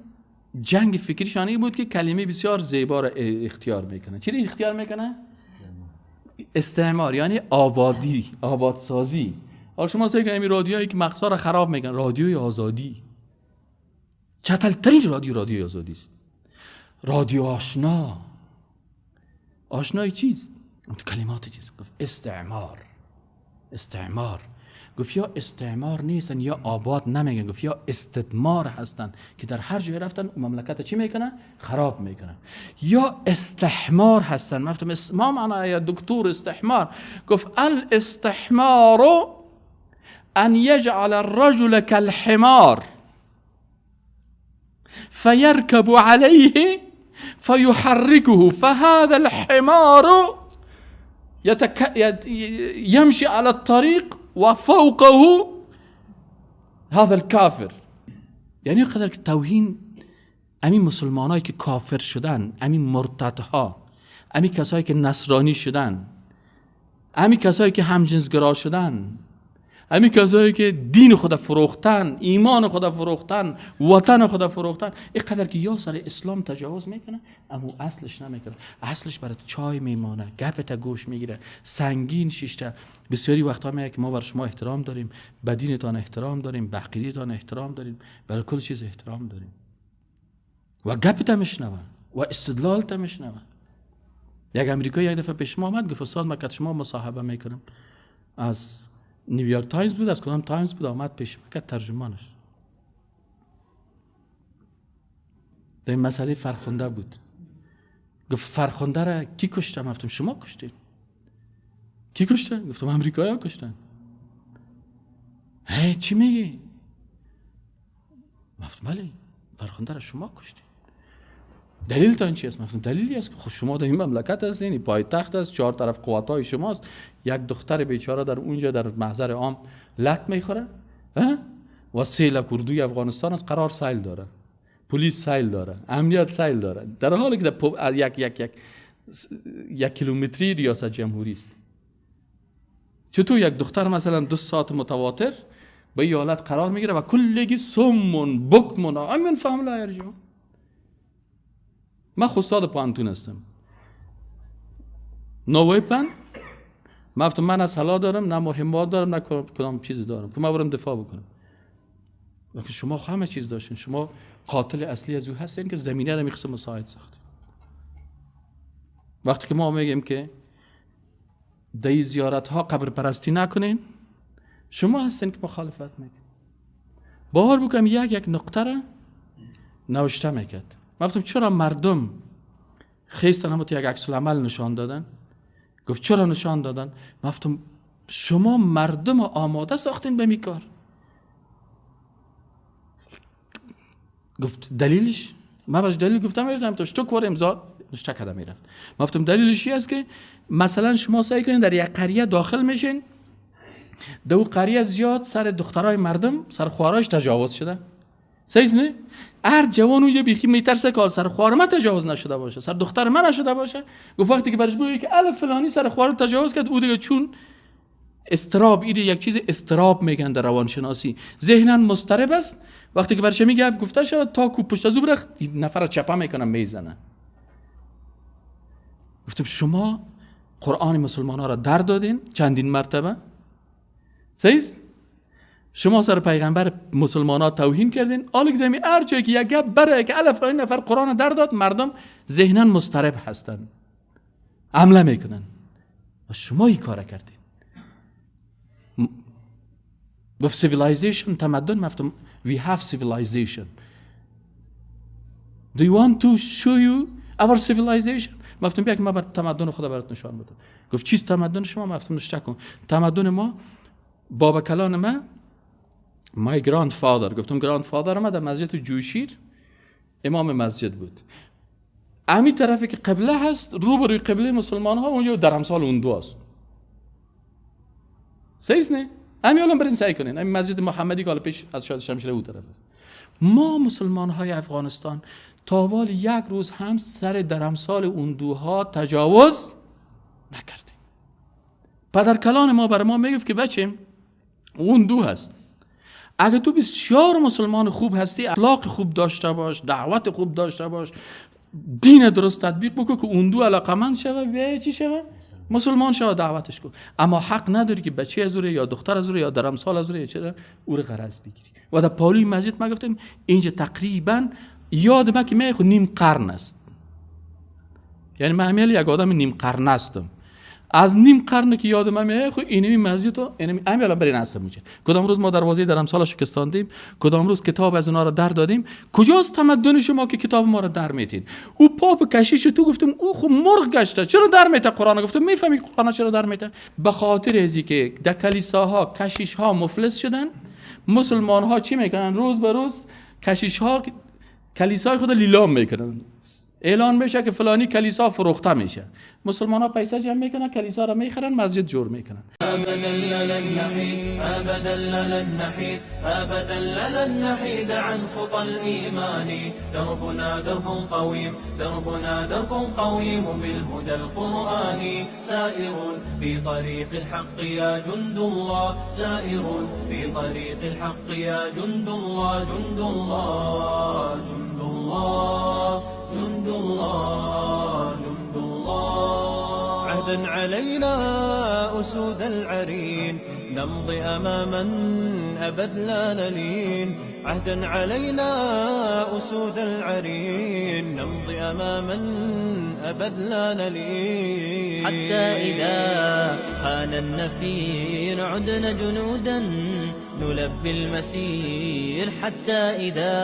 جنگ فکریشان این بود که کلمه بسیار زیبا را اختیار میکنن. چی را اختیار میکنن؟ استعمار، یعنی آبادی، آبادسازی. حالا شما سعی کنید رادیویی که مقصا را خراب میکنن، رادیوی آزادی، چتلترین رادیوی آزادی است. رادیو آشنا. آشنای چیست؟ کلمات چیست؟ گفت استعمار. گفت یا استعمار نیستن یا آباد نمیگن، گفت یا استدمار هستن که در هر جای رفتن مملکت چی میکنن؟ خراب میکنن. یا استحمار هستن. ما معنی یا دکتر استحمار؟ گفت الاستحمار ان یجعل الرجل كالحمار فيركب عليه فيحركه فهذا الحمار يمشي على الطريق وفوقه هذا الكافر. یعنی قدر که توهین همین مسلمانایی که کافر شدن، همین مرتدها، همین کسایی که نصرانی شدن، همین کسایی که همجنسگرا شدن، همین کسایی که دین خدا فروختن، ایمان خدا فروختن، وطن خدا فروختن، اینقدر که یا سر اسلام تجاوز میکنه اما اصلش نمیکنه، اصلش برای چای میمانه، گپت گوش میگیره، سنگین شیشته. بسیاری وقتا میگه که ما بر شما احترام داریم، به دینتان احترام داریم، به عقیدتان احترام داریم، برای کل چیز احترام داریم و گپت میشنوه و استدلالت میشنوه. یک امریکایی یک دفعه پیش ما آمد گفت استاد ما که شما مصاحبه میکنم، از نیویورک تایمز بود، از کدام تایمز بود، آمد پیش ما که ترجمانش در این مسئله فرخنده بود. گفت فرخنده را کی کشته؟ گفتم شما کشتید. کی کشته؟ گفتم امریکایی ها کشتن. هی چی میگی؟ گفتم بله فرخنده را شما کشتید. دلیل تا این چی است؟ گفتم دلیلی است که خود شما در این مملکت هستین، این پایتخت است، چهار طرف قوتای شماست، یک دختر بیچاره در اونجا در محضر عام لط میخوره و سیل اردوی افغانستان است، قرار سیل داره، پلیس سیل داره، امنیت سیل داره، در حالی که در یک کیلومتری ریاست جمهوری است. چطور یک دختر مثلا 2 ساعت متواتر به این حالت قرار میگیره و کلگی سمون بکمون همین فهم لا یرجعون. من استاد پانتون هستم، نویپن من از حلا دارم، نه مهمات دارم، نه کدام چیزی دارم که من برم دفاع بکنم. وقتی شما همه چیز داشتین، شما قاتل اصلی از او هستین که زمینه رو میخواسته مساعد ساخت. وقتی که ما میگیم که در زیارت ها قبر پرستی نکنین، شما هستین که مخالفت میکنین. باور بکنم یک نقطه را نوشته میکرد. من گفتم چرا مردم خیستن همون یک عکس العمل نشان دادن؟ گفت چرا نشان دادن؟ من گفتم شما مردم آماده ساختین به می کار. گفت دلیلش؟ من باش دلیل گفتم تو شتوک امضا نشته کده میرفت. من گفتم دلیلش است که مثلا شما سعی کنین در یک قریه داخل میشین، در اون قریه زیاد سر دخترای مردم، سر خواهرایش تجاوز شده. صحیح نه؟ هر جوان اونجا بیخی میترسه که سر خواهر من تجاوز نشده باشه، سر دختر من نشده باشه. گفت وقتی که برش بگی که الف فلانی سر خواهر تجاوز کرد، او دیگه چون استراب، این یک چیز استراب میگن در روانشناسی، ذهناً مضطرب است. وقتی که برش میگه گفته شد تا کو پشت از او برخ نفر چپا میکنن میزنن. گفتم شما قرآن مسلمان ها را در دادین چندین مرتبه، صحیح؟ شما سر پیغمبر مسلمان ها توهین کردین. حالا که دمی هر جایی که یک گپ بره که الف این نفر قرآن در داد، مردم ذهناً مضطرب هستن، عمله میکنن و شما این کار کردین. گفت civilization، تمدن. مفتم we have civilization. Do you want to show you our civilization؟ مفتم بیا که ما بر تمدن خدا برات نشان بدم. گفت چیست تمدن شما؟ مفتم نشته کن. تمدن ما بابا کلان ما my grandfather، گفتم grandfather ما در مسجد جوشیر امام مسجد بود. همین طرفی که قبله هست روبروی قبله مسلمان ها اونجا درمسال اوندو است. صحیح نه؟ همین الان برین سعی کنین. همین مسجد محمدی که حالا پیش از شاد شمشیر اون طرف است. ما مسلمان های افغانستان تا حال یک روز هم سر درمسال اوندوها تجاوز نکردیم. پدر کلان ما بر ما میگفت که بچه اوندو هست، اگه تو بسیار مسلمان خوب هستی، اخلاق خوب داشته باش، دعوت خوب داشته باش، دین درست تطبیق بکن که اوندو علاقمند شوه، بیای چی شوه؟ مسلمان شوه، دعوتش کن. اما حق نداری که بچه از اوره یا دختر از اوره یا درمسال از اوره چرا او رو غرض بگیری. و در پالوی مسجد ما گفتیم اینجا تقریبا یاد ما که من خود نیم قرن است، یعنی من همیل یک آدم نیم قرن هستم. از نیم قرن که یادم میاد خب اینمی مسجد و اینمی الان برین هستم میشه. کدام روز ما دروازه درمسال شکستاندیم، کدام روز کتاب از اونها رو در دادیم. کجاست تمدن شما که کتاب ما رو در میتین؟ او پاپ کشیش تو گفتم او خب مرغ گشته چرا در میته قرآن؟ گفتم میفهمی قرآن چرا در میته؟ به خاطر ازی که در کلیساها کشیش ها مفلس شدن، مسلمان ها چی میکنن؟ روز به روز کشیش ها کلیسای خود لیلام میکنن، اعلان بشه که فلانی کلیسا فروخته میشه، مسلمان ها پیسه جمع میکنن، کلیسا را میخرن، مسجد جور میکنن. أبدا لن نحيد أبدا لن نحيد أبدا لن نحيد عن خطى الإيمان. دربنا درب قويم دربنا درب قويم بالهدى القرآني. سائر في طريق الحق يا جند الله، سائر في طريق الحق يا جند الله، جند الله جند الله جند الله جند الله. عهدا علينا أسود العرين نمضي أماما أبد لا نلين. عهدا علينا أسود العرين نمضي أماما أبد لا نلين. حتى إذا خان النفير عدنا جنودا نلبي المسير. حتى إذا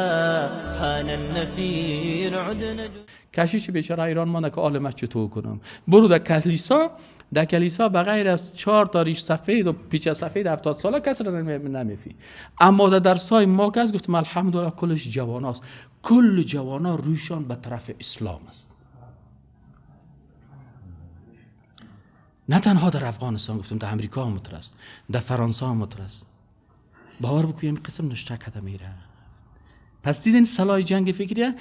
خان النفير عدنا جنودا. کشیش بیچاره ایران مانده که عالمش چطور کنم. برو در کلیسا بغیر از 4 تا ریش سفید و پیچ سفید 70 ساله کس را نمیفی. اما در درسای ما کس گفتم الحمدلله کلش جواناست، کل جوانا روشان به طرف اسلام است. نه تنها در افغانستان، گفتم در امریکا هم است، در فرانسه هم است. باور بکنیم قسم نشته کده میره. پس دیدین سلاح جنگ فکری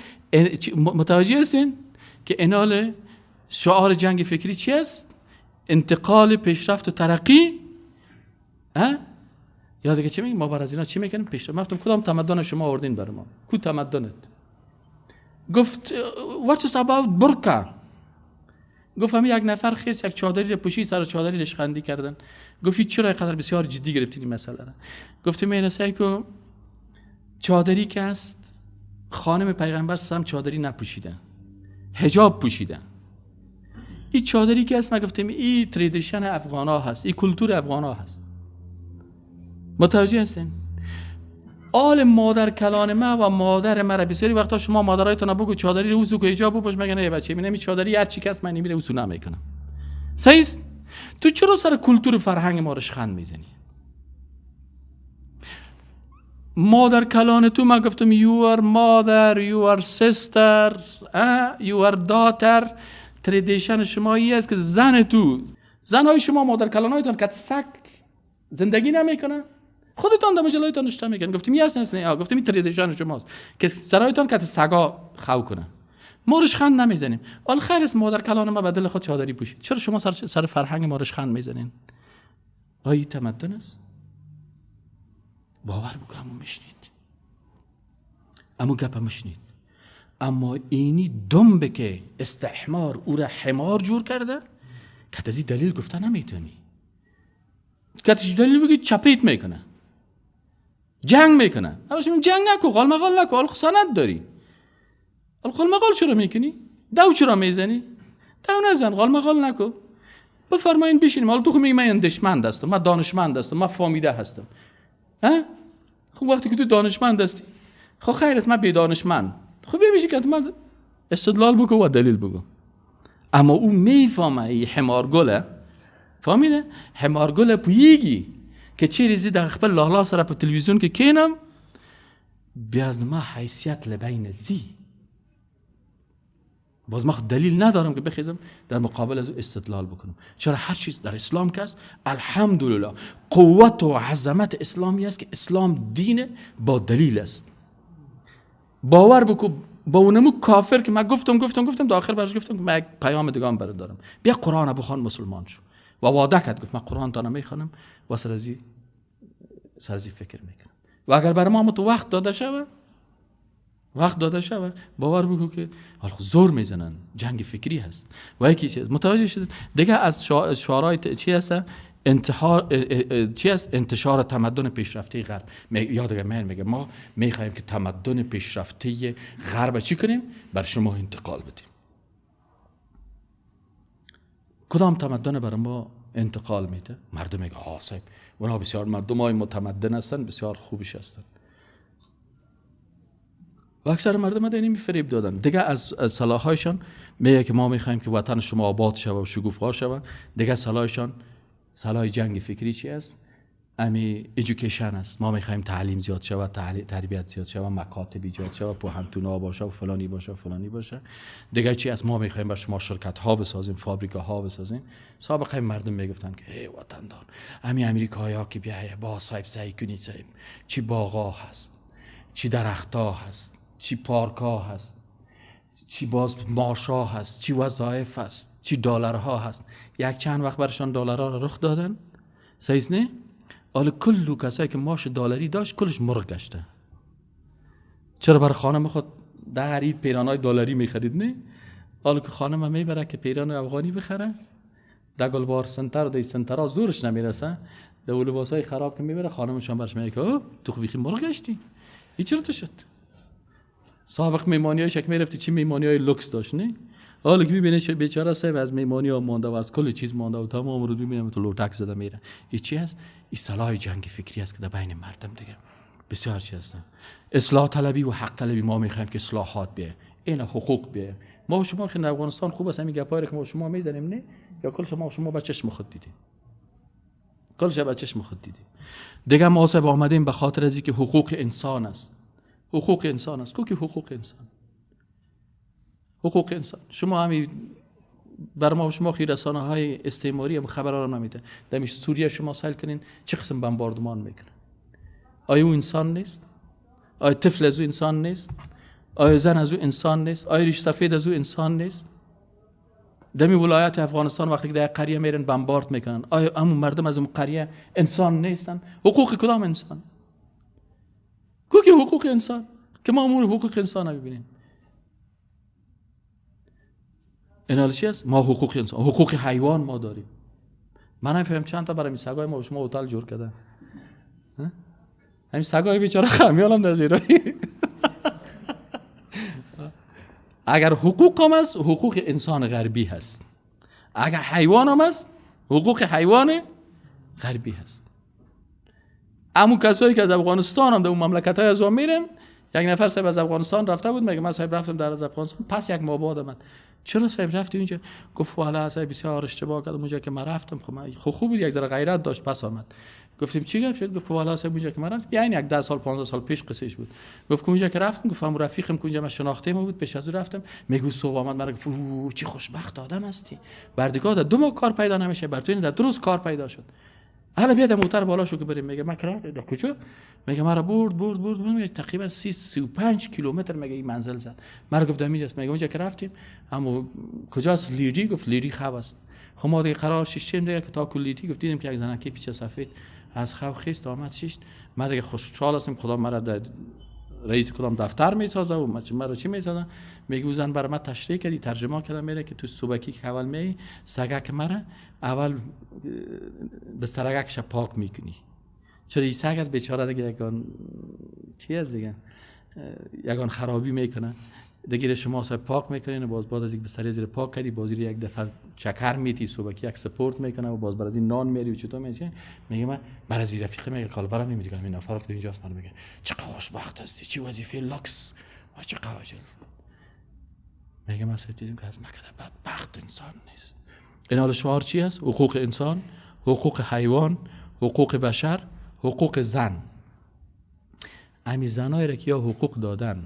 متوجه هستین که انال شعار جنگ فکری چی است؟ انتقال، پیشرفت و ترقی. یاد که چی میگیم؟ ما بر از اینا چی میکنیم؟ پیشرفت. ما گفتم کدام تمدن شما آوردین برای ما؟ کو تمدنت؟ گفت what is about برکا. گفتم یک نفر خیس یک چادری پوشی، سر چادری لشخندی کردن. گفت چرا اینقدر بسیار جدی گرفتین این مسئله را؟ گفتم این است که چادری که است خانم پیغمبر سم چادری نپوشیدن، حجاب پوشیدن. این چادری که است، ما گفتم این تریدیشن افغانا هست، این کلتور افغانا هست. متوجه هستین؟ آل مادر کلان ما و مادر مرا بسیاری وقتا شما مادرایتون بگو چادری رو وسو که حجاب بپوش، میگن ای بچه می چادری هر چی کس من نمیره وسو نمیکنم. صحیح است؟ تو چرا سر کلتور فرهنگ ما رو شخند میزنی؟ مادر کلان تو، من گفتم your mother, your sister, your daughter. تردیشن شما ای است که زنهای شما مادر کلانایتان که سگ زندگی نمیکنن، خودتان در مجلایتان نشته میکنن. گفتم یه هست نه، گفتم این تردیشن شماست که سرایتان که سگا خو کنن. ما رشخند نمیزنیم. آل خیر است مادر کلان ما بدل خود چادری پوشید. چرا شما سر فرهنگ ما رشخند میزنین؟ آیا تمدن است؟ باور بکن همون میشنید، اما گپ میشنید. اما اینی دنبه که استحمار او را حمار جور کرده که تازی دلیل گفته نمیتونی. که تازی دلیل بگی چپیت میکنه، جنگ میکنه. اما شما جنگ نکو، قال مقال نکو، حال سند داری. قال مقال چرا میکنی؟ دو چرا میزنی؟ دو نزن، قال مقال نکو. بفرمایین بشینیم. حالا تو خب میگی من اندشمند هستم، من دانشمند هستم، من فامیده هستم. خب وقتی که تو دانشمند هستی، خب خیر است من بی دانشمند، خب بمیشی که من استدلال بگو و دلیل بگو. اما او میفهمه ای حمارگله، فهمیده؟ حمارگله پویگی که چه ریزی در خبر لالا سر په تلویزیون که کینم بیاز ما حیثیت لبین زی، باز ما دلیل ندارم که بخیزم در مقابل از استدلال بکنم. چرا هر چیز در اسلام که است الحمدلله قوت و عظمت اسلامی است که اسلام دین با دلیل است. باور بکن با اونمو کافر که من گفتم تا آخر برش گفتم که من یک پیام دیگه هم برات دارم، بیا قرآن بخوان مسلمان شو. و وعده کرد گفت من قرآن تا نمیخوانم و سرزی فکر میکنم. و اگر برای ما تو وقت داده شود باور بگو که حالا زور میزنن، جنگ فکری هست. و یکی چیز متوجه شد دیگه از شعارهای چی هست؟ انتشار تمدن پیشرفته غرب. یادگار میگه ما میخوایم که تمدن پیشرفته غرب چی کنیم؟ بر شما انتقال بدیم. کدام تمدن بر ما انتقال میده؟ مردم میگه صاحب اونا بسیار مردمای متمدن هستن، بسیار خوبش هستن. و اکثر مردم دینی فریب دادن. دیگه از صلاحایشان میگه که ما میخوایم که وطن شما آباد شود و شگوفا شود. دیگه صلاح جنگ فکری چی است؟ امی ایژوکیشن است. ما میخوایم تعلیم زیاد شود، تربیت زیاد شود، مکاتب ایجاد شود، پوهنتون‌ها باشه و فلانی باشه و فلانی باشه. دیگه چی از ما میخوایم بر شما شرکت ها بسازیم، فابریکه ها بسازیم. سابقا مردم میگفتن که ای وطندار، امی امریکایی‌ها که بیایه با صاحب سعی کنید صاحب، چی باغا هست، چی درخت‌ها هست، چی پارک‌ها هست، چی باز معاش‌ها هست، چی وظایف هست، چی دلارها هست. یک چند وقت برشان دلارها را رخ دادن، صحیح نه؟ حالا کل کسایی که معاش دلاری داشت کلش مرغ گشته. چرا؟ برای خانم خود در عید پیرانای دلاری میخرید نه؟ حالا که خانم میبره که پیران افغانی بخره، در گلبار سنتر و دی سنترها زورش نمیرسه، در لباسای خراب که میبره خانمشان برش میگه که تو خوبی مرغ گشتی، این چرا تو شد؟ سابق میمانیایش یک میرفتی چی میمانیای لوکس داشت نه؟ حالا که میبینه چه بیچاره صاحب از میمانی‌ها مونده و از کل چیز مونده و تمام رو میبینه تو لوتک زده میره. این چی است؟ اصلاح جنگ فکری است که در بین مردم دیگه بسیار چیز است. اصلاح طلبی و حق طلبی، ما میخوایم که اصلاحات بیه، این حقوق بیه. ما و شما که در افغانستان خوب است همین گپایی که ما و شما میزنیم نه؟ یا کل شما با چشم خود دیدیم؟ کل شب با چشم خود دیدیم. دیگه ما صاحب آمدیم به خاطر از اینکه حقوق انسان است. حقوق انسان است. کوکی حقوق انسان. حقوق انسان. شما همین بر ما و شما خیر رسانه های استعماری هم خبر را نمیده. در سوریه شما سایل کنین چه قسم بمباردمان میکنه؟ آیا او انسان نیست؟ آیا طفل از او انسان نیست؟ آیا زن از او انسان نیست؟ آیا ریش سفید از او انسان نیست؟ دمی ولایت افغانستان وقتی که در قریه میرن بمبارد میکنن، آیا همون مردم از اون قریه انسان نیستن؟ حقوق کدام انسان؟ کوکی حقوق انسان که ما امور حقوق انسان رو ببینیم. این چی است؟ ما حقوق انسان، حقوق حیوان ما داریم. من نمی‌فهمم چند تا برای سگای ما و شما هتل جور کردن. همین سگای بیچاره خمیالم در زیرایی. اگر حقوق هم است، حقوق انسان غربی هست. اگر حیوان هم است، حقوق حیوان غربی هست. اما کسایی که از افغانستان هم در اون مملکت‌های از اون میرن، یک نفر صاحب از افغانستان رفته بود، میگه من صاحب رفتم در از افغانستان، پس یک ماه بعد آمد. چرا صاحب رفتی اونجا؟ گفت والا صاحب بسیار اشتباه کردم اونجا که من رفتم، خب خوب بود یک ذره غیرت داشت پس آمد. گفتیم چی گپ شد؟ گفت والا صاحب اونجا که من رفتم، یعنی یک 10 سال 15 سال پیش قصهش بود. گفت که اونجا که رفتم، گفتم رفیقم که اونجا من شناخته بود، پیش از اون رفتم، میگه صبح آمد مرا گفت چی خوشبخت آدم هستی، بردگاه در 2 ماه کار پیدا نمیشه، بر تو در 2 روز کار پیدا شد. حالا بیاد موتر بالا شو که بریم. میگه من کرا در کجا؟ میگه مرا برد میگه تقریبا 35 کیلومتر میگه این منزل زد. مرا گفت اینجاست. میگه اونجا که رفتیم اما کجاست؟ لیری. گفت لیری خواب است. خب ما دیگه قرار شیشتیم دیگه که تا کل لیری. گفت دیدیم که یک زنکی پیچ سفید از خواب خیست آمد شیشت. ما دیگه خوشحال هستیم خدا مرا در رئیس کدام دفتر میسازه و مرا چی میسازه. میگه او زن برای من تشریح کردی ترجمه کردم میره که تو صبحکی که اول می سگک مرا اول بسترگکش پاک میکنی. چرا این سگ از بیچاره دیگه یگان چی از دیگه یگان خرابی میکنه دیگه شما صاحب پاک میکنین و باز بعد از یک بستر زیر پاک کردی باز یک دفعه چکر میتی صبحکی یک سپورت میکنه و باز بر از این نان میاری و چطور میشه. میگه من بر از رفیق میگه کال برام نمیگه این نفر که اینجاست. من میگه چقدر خوشبخت هستی، چی وظیفه لاکس و چقدر واجد. میگه من صاحب دیدم که از مکه بدبخت انسان نیست. این حال شعار چی است؟ حقوق انسان، حقوق حیوان، حقوق بشر، حقوق زن. امی زنایی را که یا حقوق دادن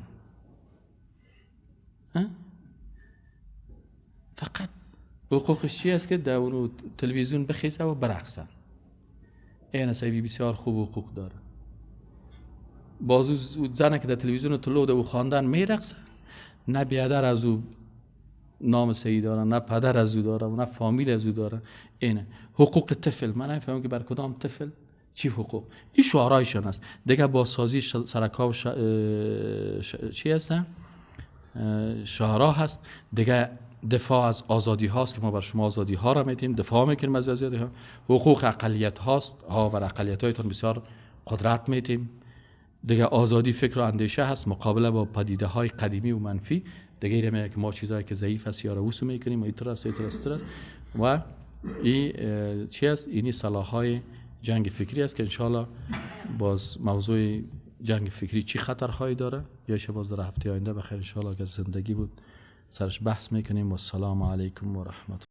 فقط حقوقش چی است که در تلویزیون بخیزه و برقصن. این صاحبی بسیار خوب حقوق داره. بازو زنه که در تلویزیون طلوع و خواندن میرقصه، نه بیادر از او نام سعی داره، نه پدر از او داره و نه فامیل از او داره. اینه حقوق طفل. من نمیفهمم که بر کدام طفل چی حقوق. این شعارایشان است دیگه. با سازی سرکا و چی هستن؟ شعارا هست دیگه. دفاع از آزادی هاست که ما بر شما آزادی ها را میدیم، دفاع میکنیم از آزادی ها. حقوق اقلیت هاست، ها بر اقلیت هایتان بسیار قدرت میدیم دیگه. آزادی فکر و اندیشه هست مقابله با پدیده های قدیمی و منفی دیگه. ایره میگه که ما چیزایی که ضعیف است یا روسو میکنیم و ایتراست و این چی است؟ اینی صلاح های جنگ فکری است که انشالله باز موضوع جنگ فکری چی خطرهایی داره یا باز در هفته آینده بخیر انشالله اگر زندگی بود سرش بحث میکنیم. و السلام علیکم و رحمت